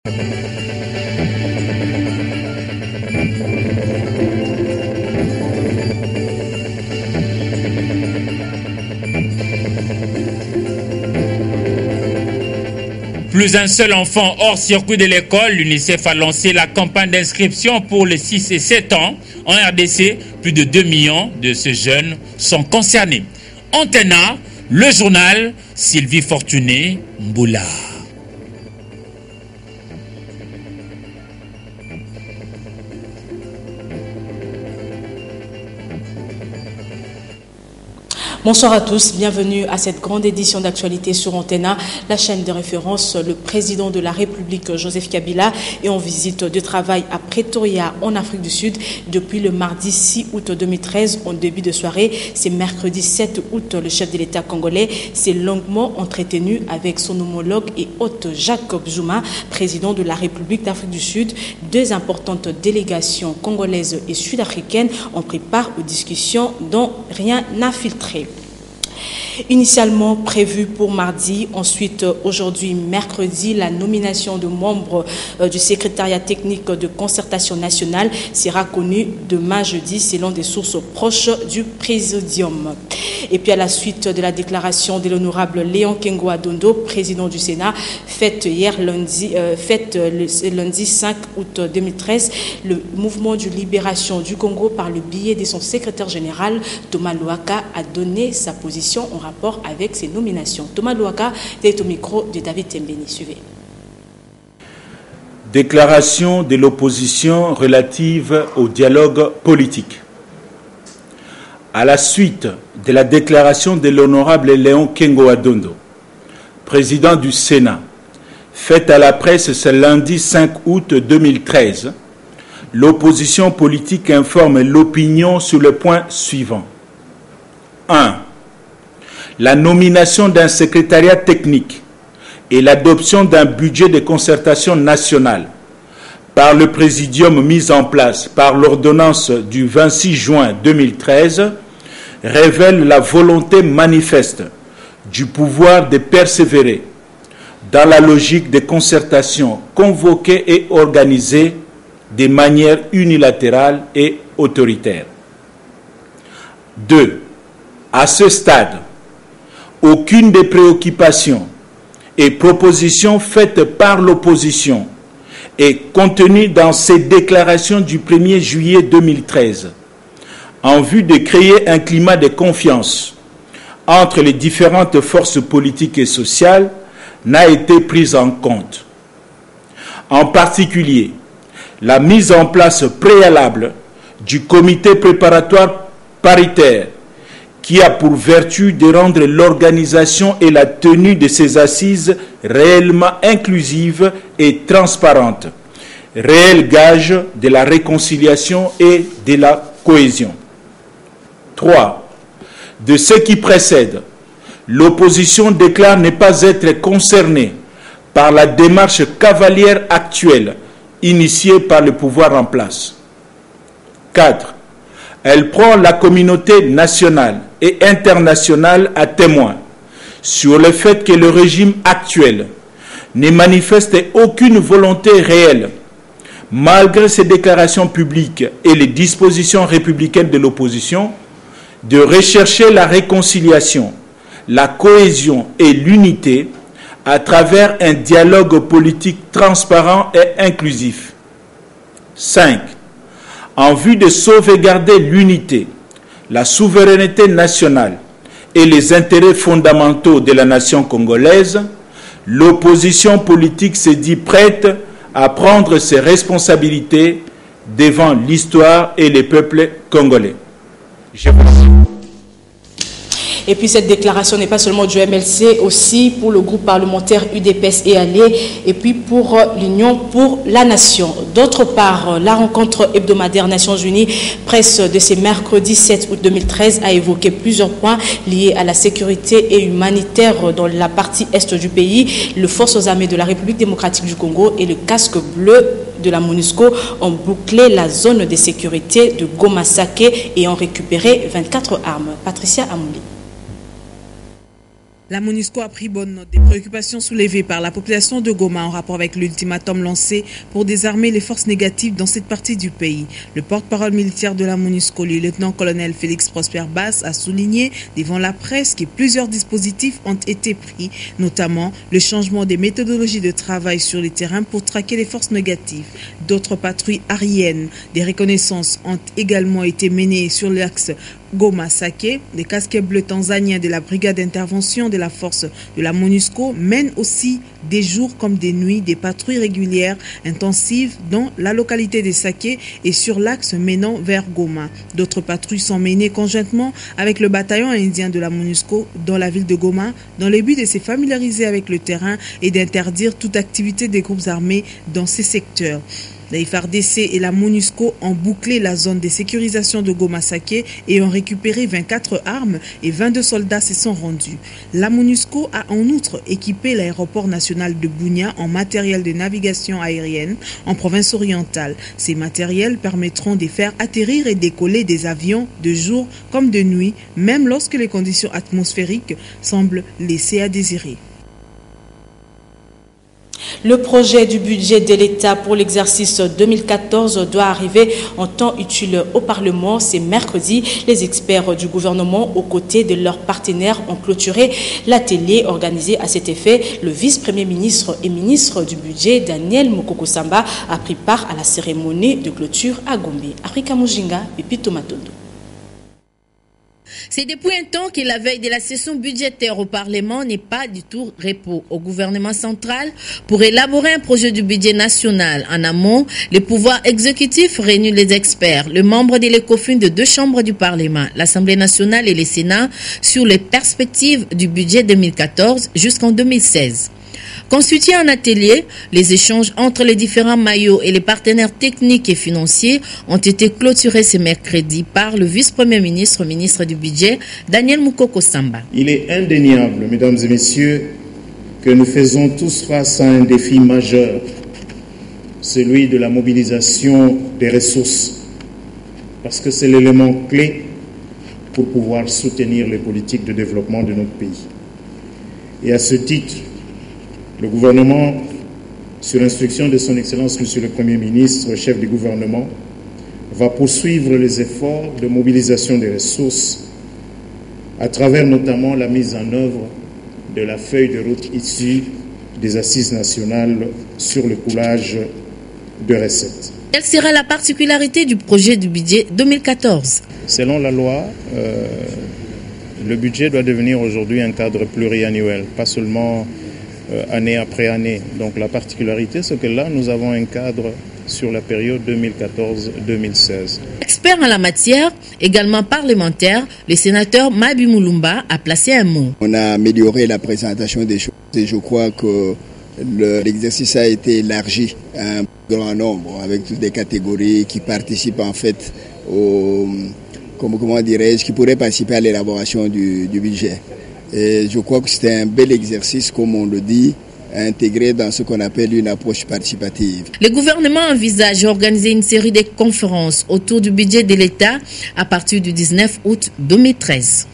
Plus un seul enfant hors circuit de l'école, l'UNICEF a lancé la campagne d'inscription pour les 6 et 7 ans. En RDC, plus de 2 millions de ces jeunes sont concernés. Antena, le journal, Sylvie Fortuné, Mboula. Bonsoir à tous, bienvenue à cette grande édition d'actualité sur Antena, la chaîne de référence. Le président de la République, Joseph Kabila, est en visite de travail à Pretoria, en Afrique du Sud, depuis le mardi 6 août 2013, en début de soirée. C'est mercredi 7 août, le chef de l'État congolais s'est longuement entretenu avec son homologue et hôte Jacob Zuma, président de la République d'Afrique du Sud. Deux importantes délégations congolaises et sud-africaines ont pris part aux discussions dont rien n'a filtré. Initialement prévu pour mardi, ensuite aujourd'hui mercredi, la nomination de membres du secrétariat technique de concertation nationale sera connue demain jeudi selon des sources proches du présidium. Et puis à la suite de la déclaration de l'honorable Léon Kengo Adondo, président du Sénat, faite le lundi 5 août 2013, le mouvement de libération du Congo par le biais de son secrétaire général Thomas Louaka a donné sa position en rapport avec ces nominations. Thomas Louaka est au micro de David Tembeni. Suivez. Déclaration de l'opposition relative au dialogue politique. À la suite de la déclaration de l'honorable Léon Kengo Adondo, président du Sénat, faite à la presse ce lundi 5 août 2013, l'opposition politique informe l'opinion sur le point suivant. 1. La nomination d'un secrétariat technique et l'adoption d'un budget de concertation nationale par le présidium mis en place par l'ordonnance du 26 juin 2013 révèle la volonté manifeste du pouvoir de persévérer dans la logique de concertation convoquée et organisée de manière unilatérale et autoritaire. 2. À ce stade, aucune des préoccupations et propositions faites par l'opposition et contenues dans ces déclarations du 1er juillet 2013 en vue de créer un climat de confiance entre les différentes forces politiques et sociales n'a été prise en compte. En particulier, la mise en place préalable du comité préparatoire paritaire qui a pour vertu de rendre l'organisation et la tenue de ces assises réellement inclusives et transparentes, réel gage de la réconciliation et de la cohésion. 3. De ce qui précède, l'opposition déclare ne pas être concernée par la démarche cavalière actuelle initiée par le pouvoir en place. 4. Elle prend la communauté nationale et internationale à témoin sur le fait que le régime actuel ne manifeste aucune volonté réelle, malgré ses déclarations publiques et les dispositions républicaines de l'opposition, de rechercher la réconciliation, la cohésion et l'unité à travers un dialogue politique transparent et inclusif. 5. En vue de sauvegarder l'unité, la souveraineté nationale et les intérêts fondamentaux de la nation congolaise, l'opposition politique s'est dit prête à prendre ses responsabilités devant l'histoire et les peuples congolais. Je vous remercie. Et puis cette déclaration n'est pas seulement du MLC, aussi pour le groupe parlementaire UDPS et Alliés, et puis pour l'Union pour la Nation. D'autre part, la rencontre hebdomadaire Nations Unies, presse de ce mercredi 7 août 2013, a évoqué plusieurs points liés à la sécurité et humanitaire dans la partie est du pays. Les forces armées de la République démocratique du Congo et le casque bleu de la MONUSCO ont bouclé la zone de sécurité de Goma-Sake et ont récupéré 24 armes. Patricia Amouli. La MONUSCO a pris bonne note des préoccupations soulevées par la population de Goma en rapport avec l'ultimatum lancé pour désarmer les forces négatives dans cette partie du pays. Le porte-parole militaire de la MONUSCO, le lieutenant-colonel Félix Prosper Bass, a souligné devant la presse que plusieurs dispositifs ont été pris, notamment le changement des méthodologies de travail sur les terrains pour traquer les forces négatives. D'autres patrouilles aériennes, des reconnaissances ont également été menées sur l'axe Goma-Sake. Les casquets bleus tanzaniens de la brigade d'intervention de la force de la MONUSCO mènent aussi des jours comme des nuits des patrouilles régulières intensives dans la localité de Sake et sur l'axe menant vers Goma. D'autres patrouilles sont menées conjointement avec le bataillon indien de la MONUSCO dans la ville de Goma dans le but de se familiariser avec le terrain et d'interdire toute activité des groupes armés dans ces secteurs. La FARDC et la MONUSCO ont bouclé la zone de sécurisation de Goma-Sake et ont récupéré 24 armes et 22 soldats se sont rendus. La MONUSCO a en outre équipé l'aéroport national de Bunia en matériel de navigation aérienne en province orientale. Ces matériels permettront de faire atterrir et décoller des avions de jour comme de nuit, même lorsque les conditions atmosphériques semblent laisser à désirer. Le projet du budget de l'État pour l'exercice 2014 doit arriver en temps utile au Parlement. C'est mercredi. Les experts du gouvernement, aux côtés de leurs partenaires, ont clôturé l'atelier organisé à cet effet. Le vice-premier ministre et ministre du budget, Daniel Mukoko Samba, a pris part à la cérémonie de clôture à Gombe. Afrika Mujinga, Pepito Matondo. C'est depuis un temps que la veille de la session budgétaire au Parlement n'est pas du tout repos au gouvernement central pour élaborer un projet du budget national. En amont, les pouvoirs exécutifs réunissent les experts, le membre de l'ECOFIN de deux chambres du Parlement, l'Assemblée nationale et le Sénat, sur les perspectives du budget 2014 jusqu'en 2016. Constitué en atelier, les échanges entre les différents maillots et les partenaires techniques et financiers ont été clôturés ce mercredi par le vice-premier ministre, ministre du budget, Daniel Mukoko Samba. Il est indéniable, mesdames et messieurs, que nous faisons tous face à un défi majeur, celui de la mobilisation des ressources, parce que c'est l'élément clé pour pouvoir soutenir les politiques de développement de notre pays. Et à ce titre, le gouvernement, sur instruction de son Excellence Monsieur le Premier ministre, chef du gouvernement, va poursuivre les efforts de mobilisation des ressources à travers notamment la mise en œuvre de la feuille de route issue des assises nationales sur le coulage de recettes. Quelle sera la particularité du projet du budget 2014 ? Selon la loi, le budget doit devenir aujourd'hui un cadre pluriannuel, pas seulement année après année. Donc la particularité, c'est que là, nous avons un cadre sur la période 2014-2016. Expert en la matière, également parlementaire, le sénateur Mabi Moulumba a placé un mot. On a amélioré la présentation des choses et je crois que l'exercice a été élargi à un grand nombre avec toutes les catégories qui participent en fait qui pourraient participer à l'élaboration du budget. Et je crois que c'était un bel exercice, comme on le dit, intégré dans ce qu'on appelle une approche participative. Le gouvernement envisage d'organiser une série de conférences autour du budget de l'État à partir du 19 août 2013.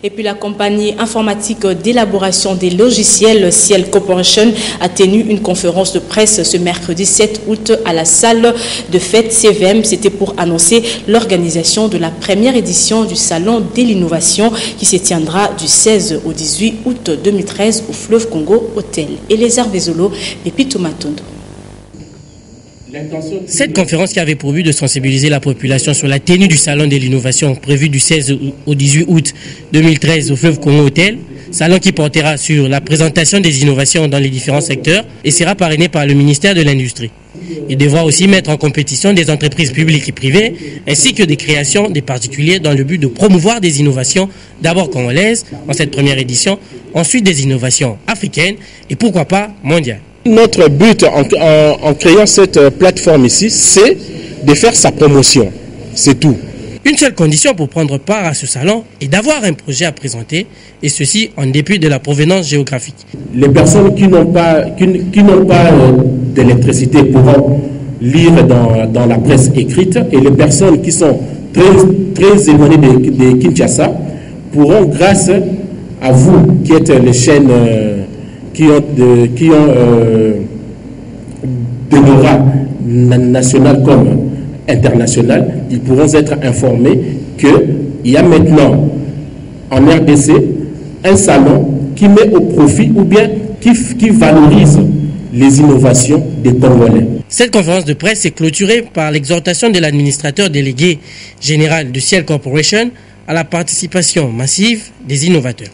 Et puis la compagnie informatique d'élaboration des logiciels Ciel Corporation a tenu une conférence de presse ce mercredi 7 août à la salle de fête CVM. C'était pour annoncer l'organisation de la première édition du Salon de l'innovation qui se tiendra du 16 au 18 août 2013 au Fleuve Congo Hôtel. Et les Arvezolo, Pepito Matondo. Cette conférence qui avait pour but de sensibiliser la population sur la tenue du Salon de l'innovation prévu du 16 au 18 août 2013 au Fleuve Congo Hôtel, salon qui portera sur la présentation des innovations dans les différents secteurs et sera parrainé par le ministère de l'Industrie. Il devra aussi mettre en compétition des entreprises publiques et privées ainsi que des créations des particuliers dans le but de promouvoir des innovations d'abord congolaises en cette première édition, ensuite des innovations africaines et pourquoi pas mondiales. Notre but en créant cette plateforme ici, c'est de faire sa promotion. C'est tout. Une seule condition pour prendre part à ce salon est d'avoir un projet à présenter, et ceci en dépit de la provenance géographique. Les personnes qui n'ont pas d'électricité pourront lire dans la presse écrite, et les personnes qui sont très éloignées de Kinshasa pourront, grâce à vous qui êtes les chaînes qui ont de l'aura nationale comme internationale, ils pourront être informés qu'il y a maintenant en RDC un salon qui met au profit ou bien qui valorise les innovations des Congolais. Cette conférence de presse est clôturée par l'exhortation de l'administrateur délégué général de Ciel Corporation à la participation massive des innovateurs.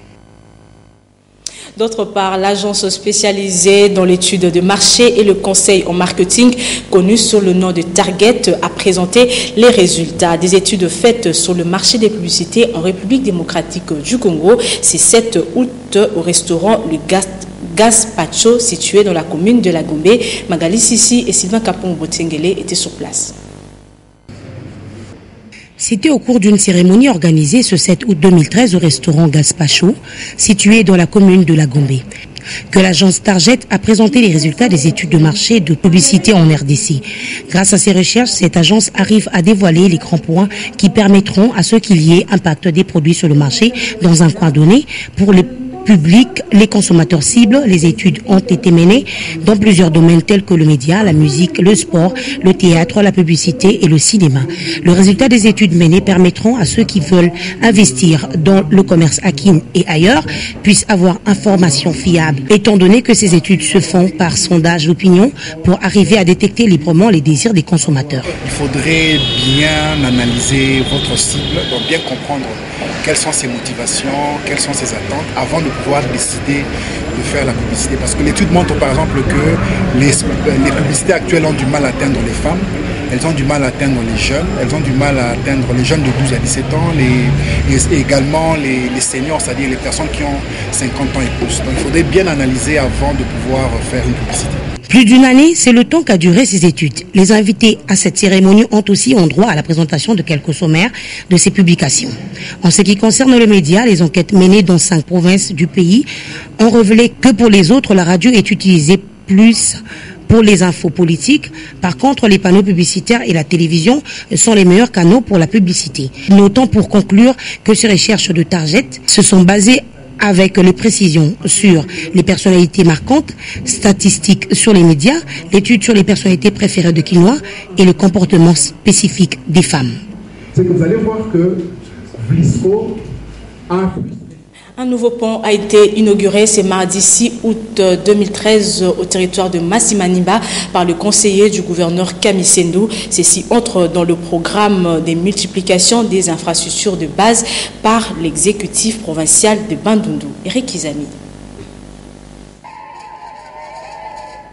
D'autre part, l'agence spécialisée dans l'étude de marché et le conseil en marketing, connue sous le nom de Target, a présenté les résultats des études faites sur le marché des publicités en République démocratique du Congo. C'est 7 août au restaurant Le Gaspacho, situé dans la commune de la Gombe. Magali Sissi et Sylvain Kapong-Botengele étaient sur place. C'était au cours d'une cérémonie organisée ce 7 août 2013 au restaurant Gaspacho, situé dans la commune de la Gombe, que l'agence Target a présenté les résultats des études de marché de publicité en RDC. Grâce à ces recherches, cette agence arrive à dévoiler les grands points qui permettront à ce qu'il y ait impact des produits sur le marché dans un coin donné. Pour les publics, les consommateurs cibles, les études ont été menées dans plusieurs domaines tels que le média, la musique, le sport, le théâtre, la publicité et le cinéma. Le résultat des études menées permettront à ceux qui veulent investir dans le commerce à Kin et ailleurs puissent avoir informations fiables, étant donné que ces études se font par sondage d'opinion pour arriver à détecter librement les désirs des consommateurs. Il faudrait bien analyser votre cible, donc bien comprendre quelles sont ses motivations, quelles sont ses attentes, avant de pouvoir décider de faire la publicité. Parce que l'étude montre par exemple que les publicités actuelles ont du mal à atteindre les femmes, elles ont du mal à atteindre les jeunes, elles ont du mal à atteindre les jeunes de 12 à 17 ans, et également les seniors, c'est-à-dire les personnes qui ont 50 ans et plus. Donc il faudrait bien analyser avant de pouvoir faire une publicité. Plus d'une année, c'est le temps qu'a duré ces études. Les invités à cette cérémonie ont aussi droit à la présentation de quelques sommaires de ces publications. En ce qui concerne les médias, les enquêtes menées dans 5 provinces du pays ont révélé que pour les autres, la radio est utilisée plus pour les infos politiques. Par contre, les panneaux publicitaires et la télévision sont les meilleurs canaux pour la publicité. Notons pour conclure que ces recherches de Target se sont basées avec les précisions sur les personnalités marquantes, statistiques sur les médias, l'étude sur les personnalités préférées de Quinois et le comportement spécifique des femmes. C'est que vous allez voir que Vlisco a... Un nouveau pont a été inauguré ce mardi 6 août 2013 au territoire de Massimaniba par le conseiller du gouverneur Camille Sendou. Ceci entre dans le programme des multiplications des infrastructures de base par l'exécutif provincial de Bandundu. Eric Izami.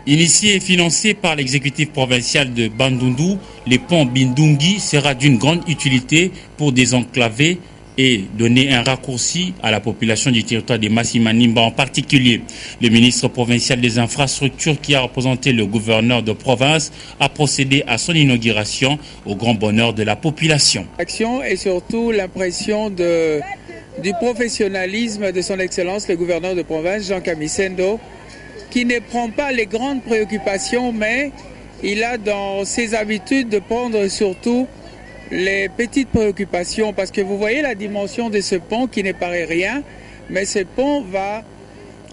Initié et financé par l'exécutif provincial de Bandundu, le pont Bindungi sera d'une grande utilité pour désenclaver et donner un raccourci à la population du territoire de Massimaniba en particulier. Le ministre provincial des infrastructures qui a représenté le gouverneur de province a procédé à son inauguration au grand bonheur de la population. L'action et surtout l'impression du professionnalisme de son excellence le gouverneur de province Jean-Camille Sendou, qui ne prend pas les grandes préoccupations, mais il a dans ses habitudes de prendre surtout les petites préoccupations, parce que vous voyez la dimension de ce pont qui ne paraît rien, mais ce pont va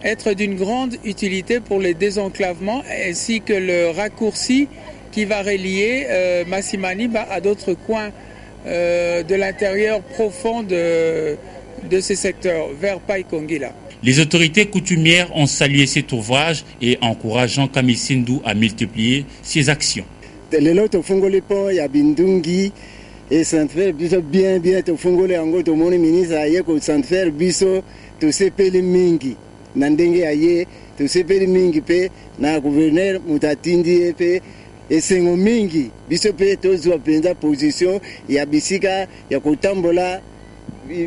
être d'une grande utilité pour le désenclavement ainsi que le raccourci qui va relier Massimaniba à d'autres coins de l'intérieur profond de ce secteur vers Paikongila. Les autorités coutumières ont salué cet ouvrage et encouragent Jean-Camille Sendou à multiplier ses actions. Et centre biso bien to fungole yango to moni ministre aye ko centre biso to sepeli mingi na ndenge aye to sepeli mingi pe na gouverneur mutatindi pe esengo mingi biso pe to zwa penza position ya bisika ya kotambola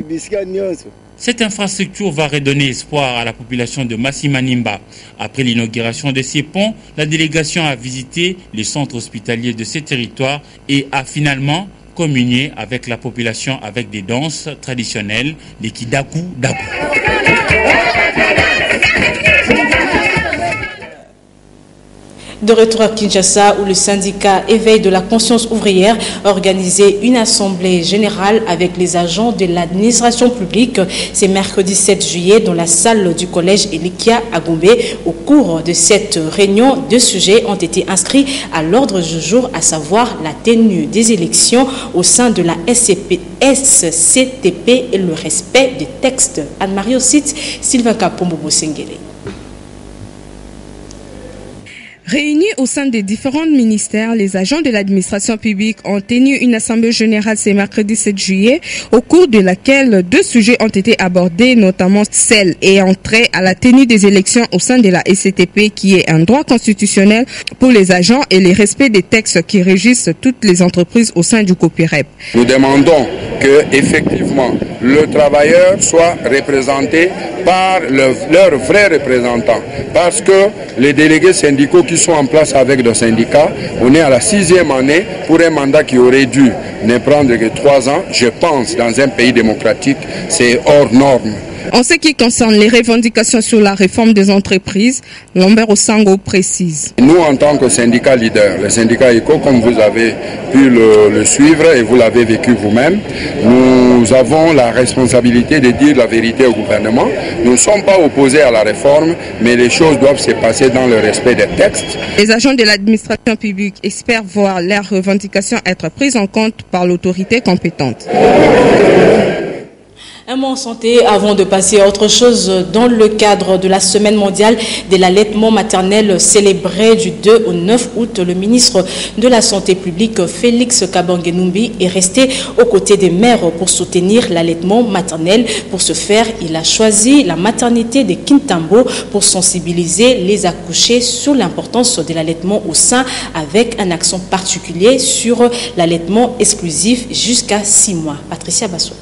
bisika nyonso. Cette infrastructure va redonner espoir à la population de Massimaniba. Après l'inauguration de ces ponts, la délégation a visité les centres hospitaliers de ces territoires et a finalement communier avec la population avec des danses traditionnelles, les Kidaku Daku. De retour à Kinshasa, où le syndicat Éveil de la conscience ouvrière a organisé une assemblée générale avec les agents de l'administration publique. C'est mercredi 7 juillet dans la salle du collège Elikia à Gombe. Au cours de cette réunion, 2 sujets ont été inscrits à l'ordre du jour, à savoir la tenue des élections au sein de la SCTP et le respect des textes. Anne-Marie Ossite, Sylvain Kapombo Bosengele. Réunis au sein des différents ministères, les agents de l'administration publique ont tenu une assemblée générale ce mercredi 7 juillet, au cours de laquelle 2 sujets ont été abordés, notamment celle ayant trait à la tenue des élections au sein de la SCTP, qui est un droit constitutionnel pour les agents, et le respect des textes qui régissent toutes les entreprises au sein du COPIREP. Nous demandons que, effectivement, le travailleur soit représenté par leurs vrais représentants, parce que les délégués syndicaux qui sont en place avec le syndicat, on est à la 6e année pour un mandat qui aurait dû ne prendre que 3 ans. Je pense, dans un pays démocratique, c'est hors norme. En ce qui concerne les revendications sur la réforme des entreprises, Lambert Osango précise. Nous, en tant que syndicat leader, le syndicat ECO, comme vous avez pu le suivre et vous l'avez vécu vous-même, nous avons la responsabilité de dire la vérité au gouvernement. Nous ne sommes pas opposés à la réforme, mais les choses doivent se passer dans le respect des textes. Les agents de l'administration publique espèrent voir leurs revendications être prises en compte par l'autorité compétente. Un mot en santé avant de passer à autre chose. Dans le cadre de la semaine mondiale de l'allaitement maternel célébrée du 2 au 9 août, le ministre de la Santé publique, Félix Kabange-Numbi, est resté aux côtés des mères pour soutenir l'allaitement maternel. Pour ce faire, il a choisi la maternité de Kintambo pour sensibiliser les accouchés sur l'importance de l'allaitement au sein, avec un accent particulier sur l'allaitement exclusif jusqu'à 6 mois. Patricia Basso.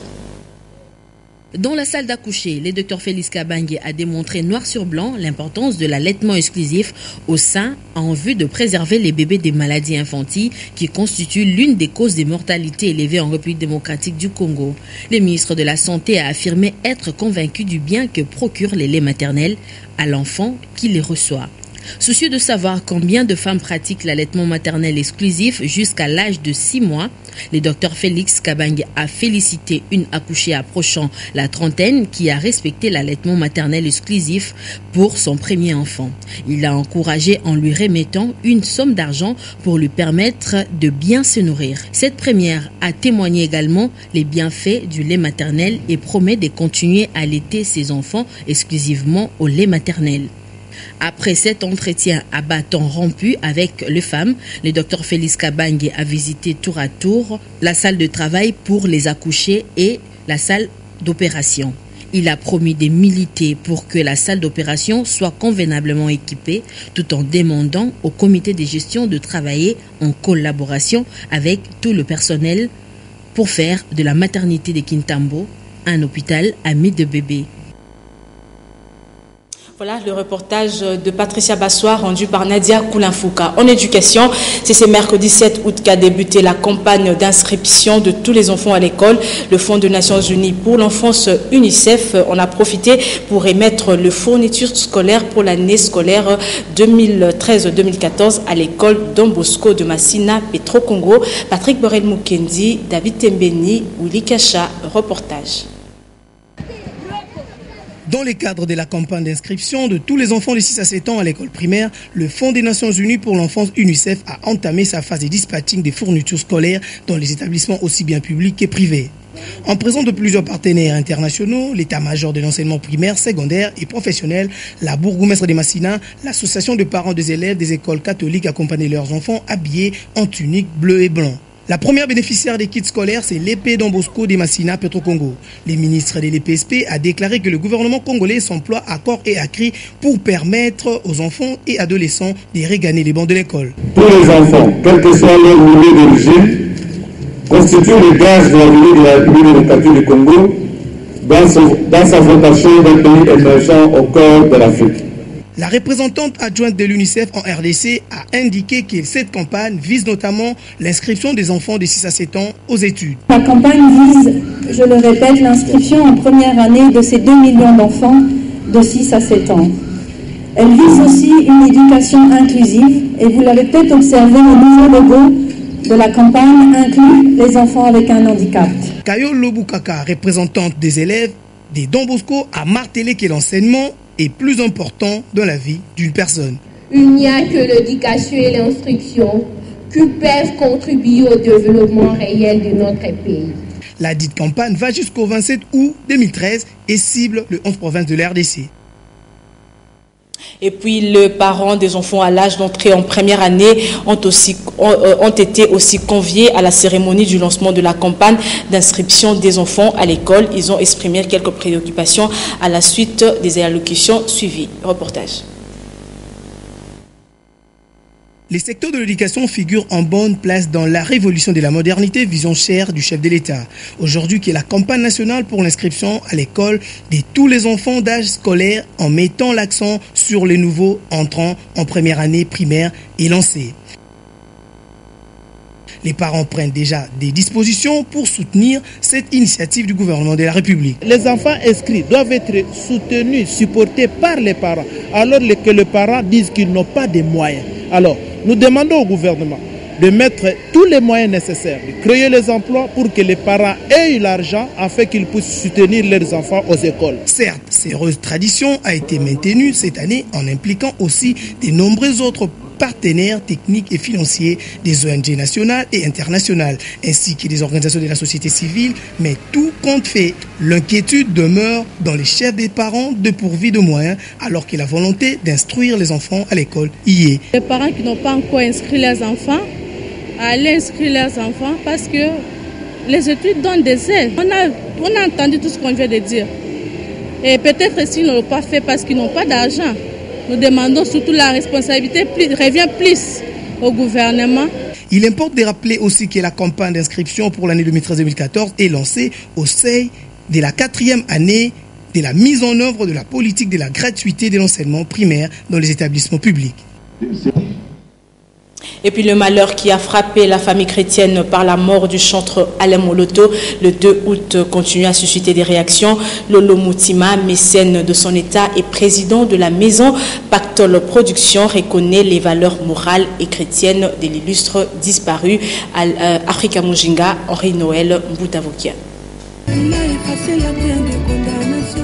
Dans la salle d'accoucher, le docteur Félix Kabange a démontré noir sur blanc l'importance de l'allaitement exclusif au sein en vue de préserver les bébés des maladies infantiles qui constituent l'une des causes de mortalité élevée en République démocratique du Congo. Le ministre de la Santé a affirmé être convaincu du bien que procure le lait maternel à l'enfant qui les reçoit. Soucieux de savoir combien de femmes pratiquent l'allaitement maternel exclusif jusqu'à l'âge de 6 mois, le docteur Félix Kabange a félicité une accouchée approchant la trentaine qui a respecté l'allaitement maternel exclusif pour son premier enfant. Il l'a encouragé en lui remettant une somme d'argent pour lui permettre de bien se nourrir. Cette première a témoigné également les bienfaits du lait maternel et promet de continuer à allaiter ses enfants exclusivement au lait maternel. Après cet entretien à bâton rompu avec les femmes, le docteur Félix Kabange a visité tour à tour la salle de travail pour les accouchés et la salle d'opération. Il a promis de militer pour que la salle d'opération soit convenablement équipée, tout en demandant au comité de gestion de travailler en collaboration avec tout le personnel pour faire de la maternité de Kintambo un hôpital ami de bébés. Voilà le reportage de Patricia Bassoir rendu par Nadia Koulinfouka. En éducation, c'est ce mercredi 7 août qu'a débuté la campagne d'inscription de tous les enfants à l'école. Le Fonds des Nations Unies pour l'enfance UNICEF en a profité pour émettre les fournitures scolaires pour l'année scolaire 2013-2014 à l'école Don Bosco de Massina, Petro Congo. Patrick Borel Mukendi, David Tembeni, Willy Kacha, reportage. Dans le cadre de la campagne d'inscription de tous les enfants de 6 à 7 ans à l'école primaire, le Fonds des Nations Unies pour l'enfance UNICEF a entamé sa phase de dispatching des fournitures scolaires dans les établissements aussi bien publics que privés. En présence de plusieurs partenaires internationaux, l'état-major de l'enseignement primaire, secondaire et professionnel, la bourgmestre de Massina, l'association de parents des élèves des écoles catholiques accompagnaient leurs enfants habillés en tunique bleue et blanc. La première bénéficiaire des kits scolaires, c'est l'EP Don Bosco de Massina, Petro Congo. Le ministre de l'EPSP a déclaré que le gouvernement congolais s'emploie à corps et à cri pour permettre aux enfants et adolescents de regagner les bancs de l'école. Tous les enfants, quel que soit leur milieu d'origine, constituent le gage de l'avenir de la République démocratique du Congo dans sa vocation d'un pays émergent au cœur de l'Afrique. La représentante adjointe de l'UNICEF en RDC a indiqué que cette campagne vise notamment l'inscription des enfants de 6 à 7 ans aux études. La campagne vise, je le répète, l'inscription en première année de ces 2 millions d'enfants de 6 à 7 ans. Elle vise aussi une éducation inclusive et vous l'avez peut-être observé, le nouveau logo de la campagne inclut les enfants avec un handicap. Kayo Lobukaka, représentante des élèves des Don Bosco, a martelé que l'enseignement est plus important dans la vie d'une personne. Il n'y a que l'éducation et l'instruction qui peuvent contribuer au développement réel de notre pays. La dite campagne va jusqu'au 27 août 2013 et cible les 11 provinces de la RDC. Et puis, les parents des enfants à l'âge d'entrée en première année ont été aussi conviés à la cérémonie du lancement de la campagne d'inscription des enfants à l'école. Ils ont exprimé quelques préoccupations à la suite des allocutions suivies. Reportage. Les secteurs de l'éducation figurent en bonne place dans la révolution de la modernité, vision chère du chef de l'État. Aujourd'hui, qui est la campagne nationale pour l'inscription à l'école de tous les enfants d'âge scolaire en mettant l'accent sur les nouveaux entrants en première année primaire est lancée. Les parents prennent déjà des dispositions pour soutenir cette initiative du gouvernement de la République. Les enfants inscrits doivent être soutenus, supportés par les parents, alors que les parents disent qu'ils n'ont pas de moyens. Alors, nous demandons au gouvernement de mettre tous les moyens nécessaires, de créer les emplois pour que les parents aient l'argent afin qu'ils puissent soutenir leurs enfants aux écoles. Certes, cette heureuse tradition a été maintenue cette année en impliquant aussi de nombreux autres partenaires techniques et financiers des ONG nationales et internationales, ainsi que des organisations de la société civile, mais tout compte fait. L'inquiétude demeure dans les chefs des parents dépourvus de moyens, alors que la volonté d'instruire les enfants à l'école y est. Les parents qui n'ont pas encore inscrit leurs enfants, allez inscrire leurs enfants parce que les études donnent des aides. On a entendu tout ce qu'on vient de dire. Et peut-être s'ils ne l'ont pas fait parce qu'ils n'ont pas d'argent. Nous demandons surtout la responsabilité revient plus au gouvernement. Il importe de rappeler aussi que la campagne d'inscription pour l'année 2013-2014 est lancée au seuil de la 4e année de la mise en œuvre de la politique de la gratuité de l'enseignement primaire dans les établissements publics. Et puis le malheur qui a frappé la famille chrétienne par la mort du chanteur Alain Moloto le 2 août continue à susciter des réactions. Lolo Moutima, mécène de son état et président de la maison Pactole Production, reconnaît les valeurs morales et chrétiennes de l'illustre disparu Africa Mujinga, Henri Noël Mboutavokia.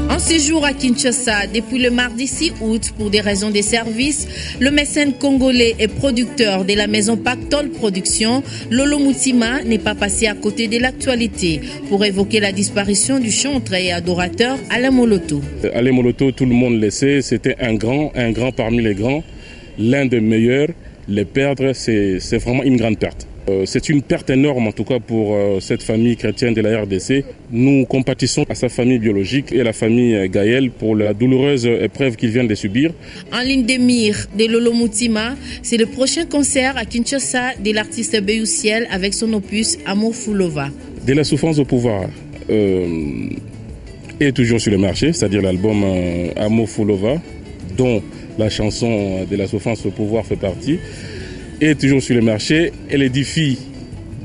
En séjour à Kinshasa depuis le mardi 6 août pour des raisons de service, le mécène congolais et producteur de la maison Pactole Production, Lolo Moutima, n'est pas passé à côté de l'actualité pour évoquer la disparition du chanteur et adorateur Alain Moloto. Alain Moloto, tout le monde le sait, c'était un grand parmi les grands, l'un des meilleurs. Les perdre, c'est vraiment une grande perte. C'est une perte énorme en tout cas pour cette famille chrétienne de la RDC. Nous compatissons à sa famille biologique et à la famille Gaël pour la douloureuse épreuve qu'ils viennent de subir. En ligne de mire de Lolo Moutima, c'est le prochain concert à Kinshasa de l'artiste Béoussiel avec son opus Amour Foulova. De la souffrance au pouvoir est toujours sur le marché, c'est-à-dire l'album Amour Foulova, dont la chanson de la souffrance au pouvoir fait partie, est toujours sur le marché. Elle édifie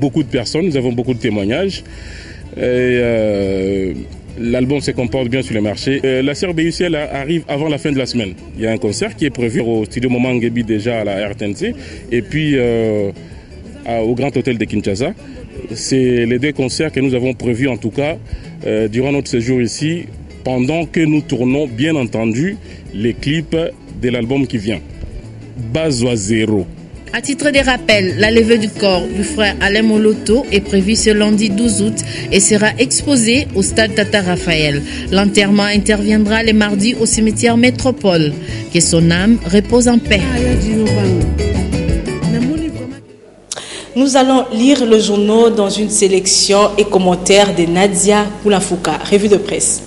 beaucoup de personnes, nous avons beaucoup de témoignages. L'album se comporte bien sur le marché. La sœur Béussiel arrive avant la fin de la semaine. Il y a un concert qui est prévu au studio Momangebi déjà à la RTNC et puis au Grand Hôtel de Kinshasa. C'est les deux concerts que nous avons prévus en tout cas durant notre séjour ici, pendant que nous tournons bien entendu les clips de l'album qui vient. Bazoa Zéro. À titre de rappel, la levée du corps du frère Alain Moloto est prévue ce lundi 12 août et sera exposée au stade Tata Raphaël. L'enterrement interviendra le mardi au cimetière Métropole. Que son âme repose en paix. Nous allons lire le journal dans une sélection et commentaires de Nadia Koulafouka. Revue de presse.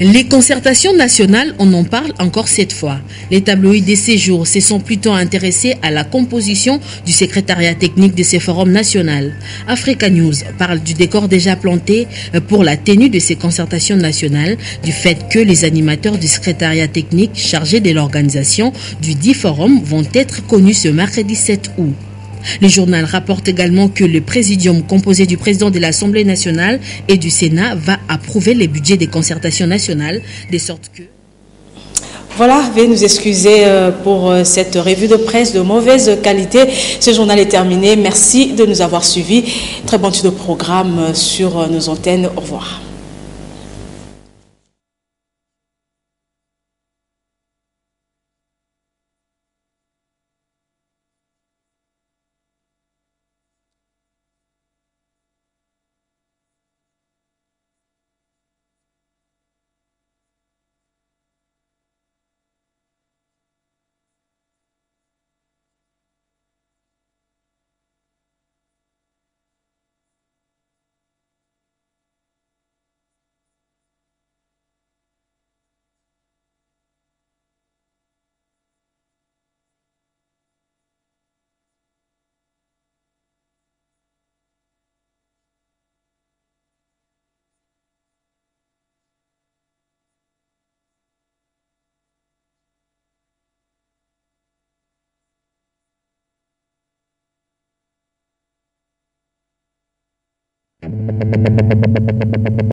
Les concertations nationales, on en parle encore cette fois. Les tabloïds de ces jours se sont plutôt intéressés à la composition du secrétariat technique de ces forums nationaux. Africa News parle du décor déjà planté pour la tenue de ces concertations nationales, du fait que les animateurs du secrétariat technique chargés de l'organisation du dit forum vont être connus ce mercredi 7 août. Le journal rapporte également que le présidium composé du président de l'Assemblée nationale et du Sénat va approuver les budgets des concertations nationales, de sorte que... Voilà, veuillez nous excuser pour cette revue de presse de mauvaise qualité. Ce journal est terminé. Merci de nous avoir suivis. Très bon de programme sur nos antennes. Au revoir.